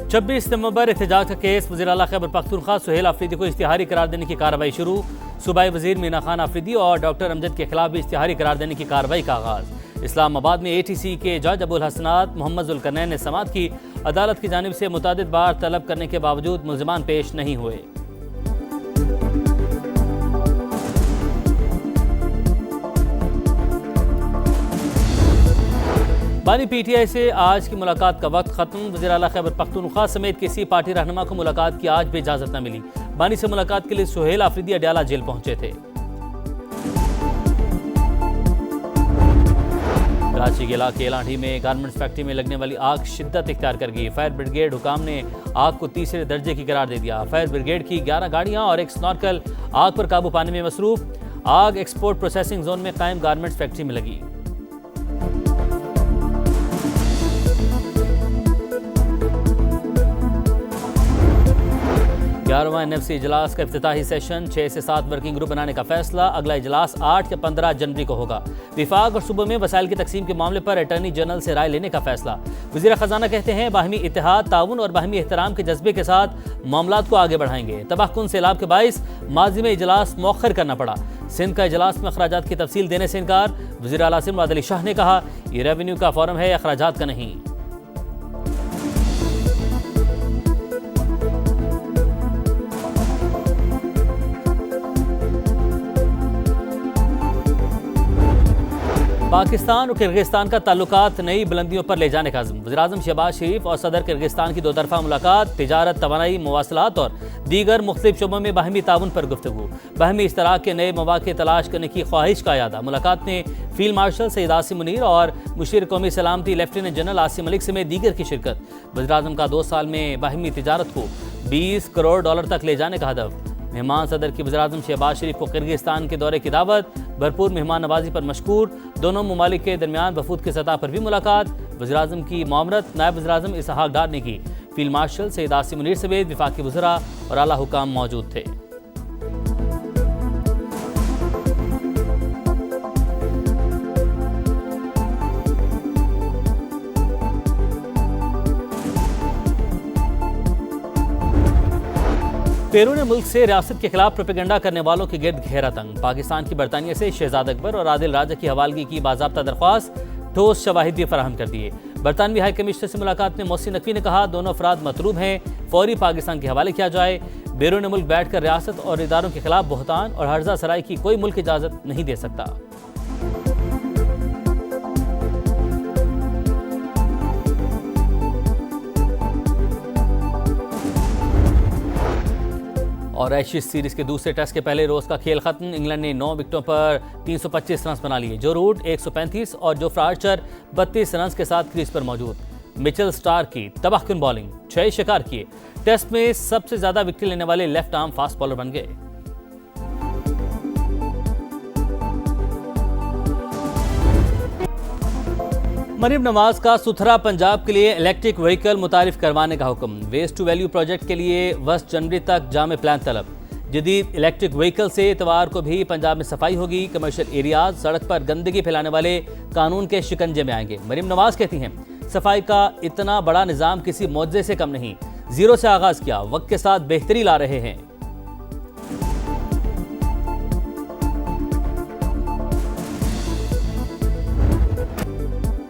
26 नवंबर एहतजाज का केस। वज़ीर आला खैबर पख्तूनख्वा सुहेल आफरीदी को इश्तिहारी करार देने की कार्रवाई शुरू। सूबाई वज़ीर मीना खान आफरीदी और डॉक्टर अमजद के खिलाफ भी इश्तिहारी करार देने की कार्रवाई का आगाज़। इस्लामाबाद में ATC के जज अबुल हसनात मोहम्मद जुल्करनैन ने समाअत की। अदालत की जानिब से मुतादिद बार तलब करने के बावजूद मुल्ज़िमान पेश नहीं हुए। बानी PTI से आज की मुलाकात का वक्त खत्म। वज़ीर आला खैबर पख्तूनख्वा समेत किसी पार्टी रहनुमा को मुलाकात की आज भी इजाज़त न मिली। बानी से मुलाकात के लिए सुहेल आफरीदी अडयाला जेल पहुंचे थे। कराची के इलाके एलांडी में गारमेंट्स फैक्ट्री में लगने वाली आग शिद्दत इख्तियार कर गई। फायर ब्रिगेड हुकाम ने आग को तीसरे दर्जे की करार दे दिया। फायर ब्रिगेड की 11 गाड़ियां और एक स्नॉर्कल आग पर काबू पाने में मसरूफ। आग एक्सपोर्ट प्रोसेसिंग जोन में कायम गारमेंट्स फैक्ट्री में लगी। 11वां NFC इजलास का इफ्तिताही सेशन। 6 से 7 वर्किंग ग्रुप बनाने का फैसला। अगला इजलास 8 या 15 जनवरी को होगा। विफाक और सूबों में वसाइल की तकसीम के मामले पर अटॉर्नी जनरल से राय लेने का फैसला। वज़ीर खजाना कहते हैं बाहमी इत्तेहाद, ताउन और बाहमी एहतराम के जज्बे के साथ मामलात को आगे बढ़ाएंगे। तबाहकुन सैलाब के बाइस माजी में इजलास मौखर करना पड़ा। सिंध का इजलास में अखराजात की तफसील देने से इनकार। वज़ीर आला सिंध मुराद अली शाह ने कहा यह रेवेन्यू का फोरम है, अखराजात का नहीं। पाकिस्तान और किर्गिस्तान का ताल्लुकात नई बुलंदियों पर ले जाने का अज़्म। वज़ीर-ए-आज़म शहबाज शरीफ और सदर किर्गिस्तान की 2 तरफ़ा मुलाकात। तिजारत, तवानाई, मवासलात और दीगर मुख्तलिफ शोबों में बाहमी ताउन पर गुफ्तगू। बाहमी इश्तराक के नए मौक़े तलाश करने की ख्वाहिश का यादा। मुलाकात में फील्ड मार्शल सैयद आसिम मुनीर और मुशीर कौमी सलामती लेफ्टिनेंट जनरल आसिम मलिक समेत दीगर की शिरकत। वज़ीर-ए-आज़म का 2 साल में बाहमी तिजारत को $20 करोड़ तक ले जाने का हदफ। मेहमान सदर की वज़ीर-ए-आज़म शहबाज शरीफ को किर्गिस्तान के दौरे की दावत। भरपूर मेहमान नवाजी पर मशकूर। दोनों ममालिक के दरमियान वफूद की सतह पर भी मुलाकात। वज़ीर-ए-आज़म की मामरत नायब वज़ीर-ए-आज़म इसहाक डार ने की। फील्ड मार्शल सैयद आसिम मुनीर समेत विफाकी वज़रा और आला हुकाम मौजूद थे। बैरून मुल्क से रियासत के खिलाफ प्रोपेगेंडा करने वालों के गिर्द घेरा तंग। पाकिस्तान की बरतानिया से शहजाद अकबर और आदिल राजा की हवालगी की बाज़ाब्ता दरख्वास्त। ठोस शवाहिद भी फराहम कर दिए। बरतानवी हाई कमिश्नर से मुलाकात में मोहसिन नकवी ने कहा दोनों अफराद मतलूब हैं, फौरी पाकिस्तान के हवाले किया जाए। बैरून मुल्क बैठ कर रियासत और इदारों के खिलाफ बहतान और हर्जा सराई की कोई मुल्क इजाज़त नहीं दे सकता। और एशेज सीरीज के दूसरे टेस्ट के पहले रोज का खेल खत्म। इंग्लैंड ने 9 विकेटों पर 325 रन बना लिए। जो रूट 135 और जो आर्चर 32 रन के साथ क्रीज पर मौजूद। मिचेल स्टार्क की तबाहकुन बॉलिंग, 6 शिकार किए। टेस्ट में सबसे ज्यादा विकेट लेने वाले लेफ्ट आर्म फास्ट बॉलर बन गए। मरीम नवाज का सुथरा पंजाब के लिए इलेक्ट्रिक व्हीकल मुतारिफ करवाने का हुक्म। वेस्ट टू वैल्यू प्रोजेक्ट के लिए 10 जनवरी तक जामे प्लान तलब। जदीद इलेक्ट्रिक व्हीकल से इतवार को भी पंजाब में सफाई होगी। कमर्शियल एरियाज, सड़क पर गंदगी फैलाने वाले कानून के शिकंजे में आएंगे। मरीम नवाज कहती हैं सफाई का इतना बड़ा निज़ाम किसी मौजे से कम नहीं। जीरो से आगाज किया, वक्त के साथ बेहतरी ला रहे हैं।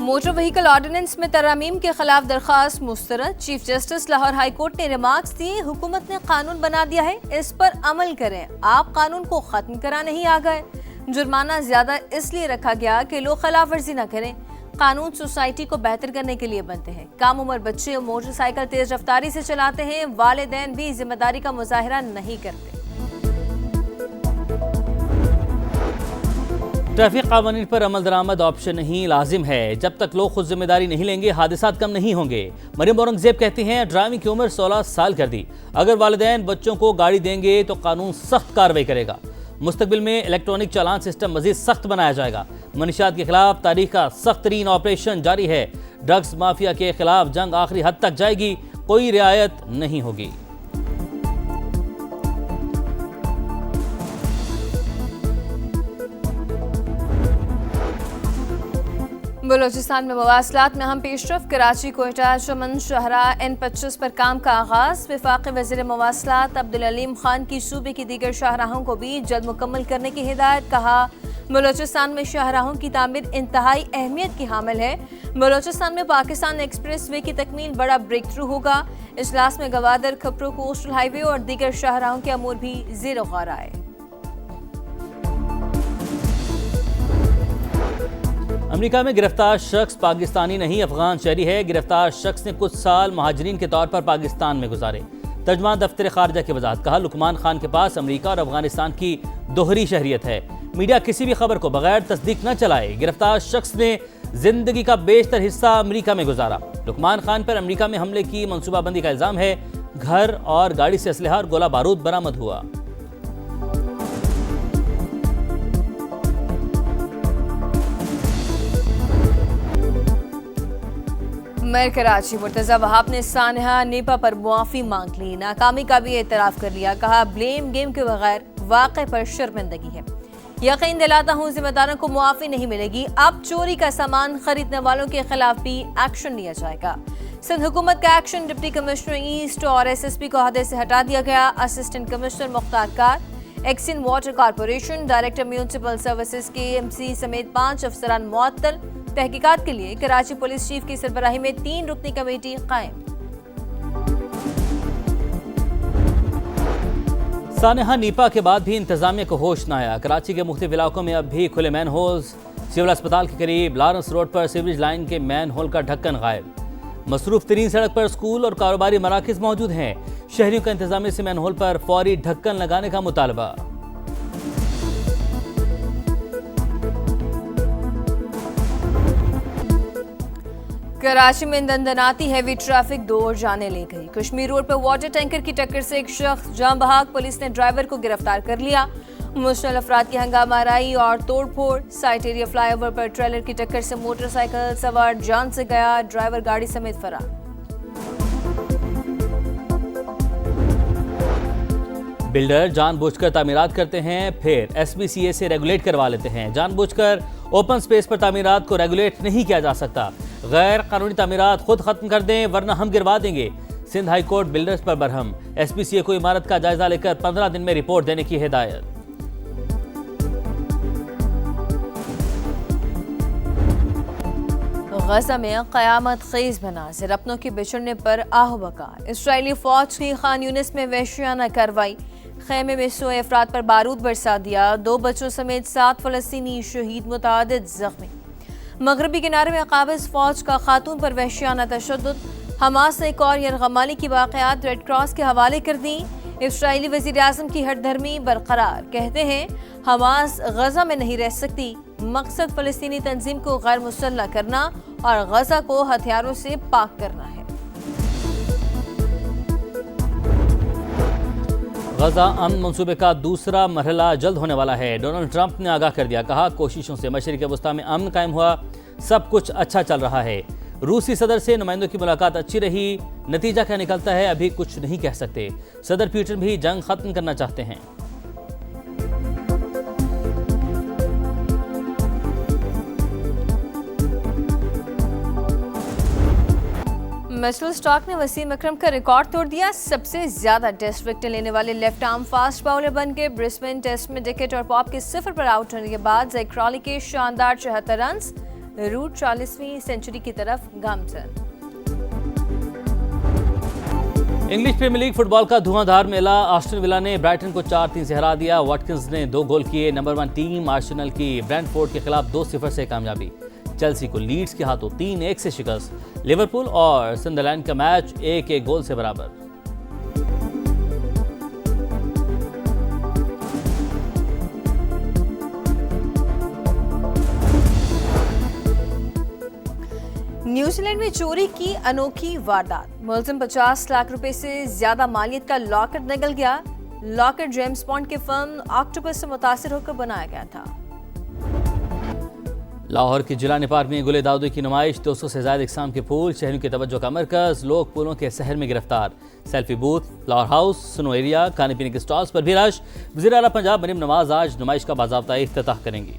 मोटर व्हीकल ऑर्डिनेंस में तरमीम के खिलाफ दरखास्त मुस्तरद। Chief justice Lahore high court ने रिमार्क्स दिए हुकूमत ने कानून बना दिया है, इस पर अमल करें। आप कानून को खत्म करा नहीं आ गए। जुर्माना ज्यादा इसलिए रखा गया कि लोग खिलाफ वर्जी न करें। कानून सोसाइटी को बेहतर करने के लिए बनते हैं। कम उम्र बच्चे मोटरसाइकिल तेज रफ्तारी से चलाते हैं। वालिदैन भी जिम्मेदारी का मुजाहिरा नहीं करते। ट्रैफिक कानून पर अमल दरामद ऑप्शन नहीं, लाजिम है। जब तक लोग खुद जिम्मेदारी नहीं लेंगे हादसात कम नहीं होंगे। मरियम औरंगजेब कहती हैं ड्राइविंग की उम्र 16 साल कर दी। अगर वालिदैन बच्चों को गाड़ी देंगे तो कानून सख्त कार्रवाई करेगा। मुस्तकबिल में इलेक्ट्रॉनिक चालान सिस्टम मजीद सख्त बनाया जाएगा। मनशियात के खिलाफ तारीख का सख्त तरीन ऑपरेशन जारी है। ड्रग्स माफिया के खिलाफ जंग आखिरी हद तक जाएगी, कोई रियायत नहीं होगी। बलूचिस्तान में मवासलात में अहम पेशरफ। कराची कोयटा चमन शाहराह N25 पर काम का आगाज। वफाकी वज़ीर मवासलात अब्दुल अलीम खान की सूबे की दीगर शाहराहों को भी जल्द मुकम्मल करने की हिदायत। कहा, बलूचिस्तान में शाहराहों की तामीर इंतहाई अहमियत की हामिल है। बलूचिस्तान में पाकिस्तान एक्सप्रेस वे की तकमील बड़ा ब्रेक थ्रू होगा। इजलास में गवादर खपरू कोस्टल हाईवे और दीगर शाहराहों के अमूर भी ज़ेर गौर आए। अमेरिका में गिरफ्तार शख्स पाकिस्तानी नहीं अफगान शहरी है। गिरफ्तार शख्स ने कुछ साल महाजरीन के तौर पर पाकिस्तान में गुजारे। तर्जमान दफ्तर खारजा की वजाहत। कहा, लुकमान खान के पास अमेरिका और अफगानिस्तान की दोहरी शहरियत है। मीडिया किसी भी खबर को बगैर तस्दीक न चलाए। गिरफ्तार शख्स ने जिंदगी का बेशतर हिस्सा अमेरिका में गुजारा। लुकमान खान पर अमेरिका में हमले की मनसूबाबंदी का इल्जाम है। घर और गाड़ी से असलहा और गोला बारूद बरामद हुआ। मेयर कराची मुर्तजा वहाब ने सानहा नीपा पर मुआफ़ी मांग ली। नाकामी का भी एतराफ़ कर लिया। कहा, ब्लेम गेम के बगैर वाक़े पर शर्मिंदगी है। यकीन दिलाता हूँ जिम्मेदारों को मुआफ़ी नहीं मिलेगी। अब चोरी का सामान खरीदने वालों के खिलाफ भी एक्शन लिया जाएगा। सिंध हुकूमत का एक्शन। डिप्टी कमिश्नर ईस्ट और SSP को अहदे से हटा दिया गया। असिस्टेंट कमिश्नर मुख्तार कार, XEN water corporation, director municipal services KMC समेत 5 अफसरान मुअत्तल। तहकीकात के लिए कराची पुलिस चीफ की सरबराही में 3 रुकनी कमेटी कायम। सानहा नीपा के बाद भी इंतजामिया को होश न आया। कराची के मुख्तलिफ इलाकों में अब भी खुले मैन होल्स। सिविल अस्पताल के करीब लॉरेंस रोड पर सीवरेज लाइन के मैन होल का ढक्कन गायब। मसरूफ तरीन सड़क पर स्कूल और कारोबारी मराकज मौजूद हैं। शहरियों का इंतजामिया से मैन होल पर फौरी ढक्कन लगाने का मुतालबा। कराची में दंदनाती हैवी ट्रैफिक 2 और जाने ले गई। कश्मीर रोड पर वाटर टैंकर की टक्कर से एक शख्स जान बहक। पुलिस ने ड्राइवर को गिरफ्तार कर लिया। मुश्तल अफराद की हंगामा आराई और तोड़फोड़। साइट एरिया फ्लाईओवर पर ट्रेलर की टक्कर से मोटरसाइकिल सवार जान से गया। ड्राइवर गाड़ी समेत फरार। बिल्डर जानबूझकर तामीरात करते हैं, फिर SBCA से रेगुलेट करवा लेते हैं। जानबूझकर ओपन स्पेस पर तामीरात को रेगुलेट नहीं किया जा सकता। गैर कानूनी तामीरात खुद खत्म कर दें वरना हम गिरवा देंगे। सिंध हाई कोर्ट बिल्डर्स पर बरहम। SBCA को इमारत का जायजा लेकर 15 दिन में रिपोर्ट देने की हिदायत। गजा में क़यामत ख़ेज़ मनाज़िर। अपनों के बिछड़ने पर आह-बका। इस्राएली फ़ौज की खान यूनिस में वहशियाना कार्रवाई। खेमे में सोए अफराद पर बारूद बरसा दिया। 2 बच्चों समेत 7 फ़लस्तीनी शहीद, मुतअद्दिद ज़ख्मी। मगरबी किनारे में काबिज़ फ़ौज का खातून पर वहशियाना तशद्दुद। हमास ने एक और यरगमाली की वाक़यात रेड क्रॉस के हवाले कर दी। इस्राएली वज़ीर आज़म की हठधर्मी बरकरार। कहते हैं, हमास गजा में नहीं रह सकती। मकसद फ़लस्तीनी तंजीम को गैर मुसल्लह करना और गजा को हथियारों से पाक करना है। गजा अमन मंसूबे का दूसरा मरहला जल्द होने वाला है। डोनाल्ड ट्रंप ने आगाह कर दिया। कहा, कोशिशों से मशरिक़ वस्ता में अमन कायम हुआ। सब कुछ अच्छा चल रहा है। रूसी सदर से नुमाइंदों की मुलाकात अच्छी रही। नतीजा क्या निकलता है अभी कुछ नहीं कह सकते। सदर पुतिन भी जंग खत्म करना चाहते हैं। मिचेल स्टार्क ने वसीम अकरम का रिकॉर्ड तोड़ दिया। सबसे ज्यादा टेस्ट विकेट लेने वाले लेफ्ट आर्म फास्ट बॉलर बन के ब्रिस्बेन टेस्ट में डिकेट और पॉप के 0 पर आउट होने के बाद ज़ैक क्रॉली के शानदार 74 रन्स। रूट 40वीं सेंचुरी की तरफ गामजन। इंग्लिश प्रीमियर लीग फुटबॉल का धुआंधार मेला। आस्टन विला ने ब्राइटन को 4-3 से हरा दिया। वाटकिंस ने 2 गोल किए। नंबर 1 टीम आर्सेनल की ब्रेंटफोर्ड के खिलाफ 2-0 से कामयाबी। चेल्सी को लीड्स के हाथों 3-1 से शिकस्त। लिवरपूल और सनडरलैंड का मैच 1-1 गोल से बराबर। न्यूजीलैंड में चोरी की अनोखी वारदात। मुलजिम 50 लाख रुपए से ज्यादा मालियत का लॉकेट निकल गया। लॉकेट जेम्स बॉन्ड की फिल्म ऑक्टोपस से मुतासिर होकर बनाया गया था। लाहौर के जिलानी पार्क में गुले दाऊदी की नुमाइश। 200 से ज्यादा इकसाम के फूल शहरियों की तवज्जो का मरकज। लोग फूलों के शहर में गिरफ्तार। Selfie booth, flower house, snow area, खाने पीने के स्टॉल्स पर भी रश। वज़ीर आला पंजाब मरीम नवाज आज नुमाइश का बाज़ाब्ता इफ्तिताह करेंगी।